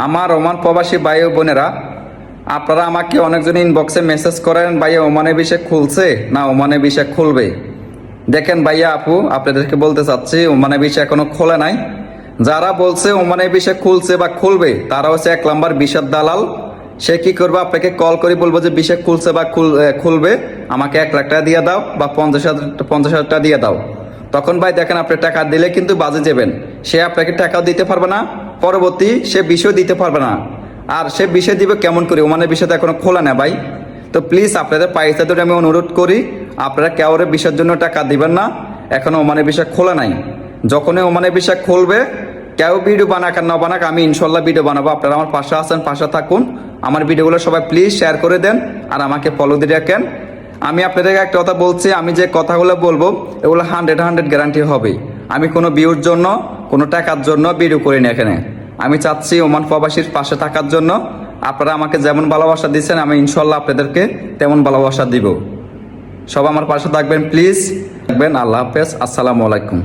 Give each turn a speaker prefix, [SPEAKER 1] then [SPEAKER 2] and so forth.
[SPEAKER 1] আমার ওমান প্রবাসী ভাই ও বোনেরা, আপনারা আমাকে অনেকজন ইনবক্সে মেসেজ করেন, ভাইয়া ওমানের বিষয় খুলছে না ওমানের বিষয় খুলবে। দেখেন ভাইয়া আপু, আপনাদেরকে বলতে চাচ্ছি ওমানের বিষয় এখনো খোলে নাই। যারা বলছে ওমানের বিষয় খুলছে বা খুলবে, তারা হচ্ছে 1 নম্বর বিষয় দালাল। সে কি করবে, আপনাকে কল করে বলবো যে বিষয় খুলছে বা খুলবে, আমাকে 1 লাখ টাকা দিয়ে দাও বা 50,000 টাকা দিয়ে দাও। তখন ভাই দেখেন, আপনি টাকা দিলে কিন্তু বাজে যাবেন। সে আপনাকে টাকাও দিতে পারবে না, পরবর্তী সে বিষয় দিতে পারবে না। আর সে বিষয় দিবে কেমন করে, ওমানের বিষয়টা এখনো খোলা না ভাই। তো প্লিজ আপনাদের পাইসা ধরে আমি অনুরোধ করি, আপনারা কেউরে বিষয়ের জন্য টাকা দিবেন না, এখনো ওমানের বিষয় খোলা নাই। যখনই ওমানের বিষয় খুলবে, কেউ ভিডিও বানাক আর না বানাক, আমি ইনশাল্লাহ ভিডিও বানাবো। আপনারা আমার পাশে আছেন, পাশে থাকুন। আমার ভিডিওগুলো সবাই প্লিজ শেয়ার করে দেন আর আমাকে ফলো দিয়ে রাখেন। আমি আপনাদেরকে একটা কথা বলছি, আমি যে কথাগুলো বলবো এগুলো 100 গ্যারান্টি হবে। আমি কোনো ভিউর জন্য, কোনো টাকার জন্য ভিডিও করিনি এখানে। আমি চাচ্ছি ওমান প্রবাসীর পাশে থাকার জন্য। আপনারা আমাকে যেমন ভালোবাসা দিচ্ছেন, আমি ইনশাল্লাহ আপনাদেরকে তেমন ভালোবাসা দিব। সব আমার পাশে থাকবেন প্লিজ। থাকবেন। আল্লাহ হাফেজ। আসসালামু আলাইকুম।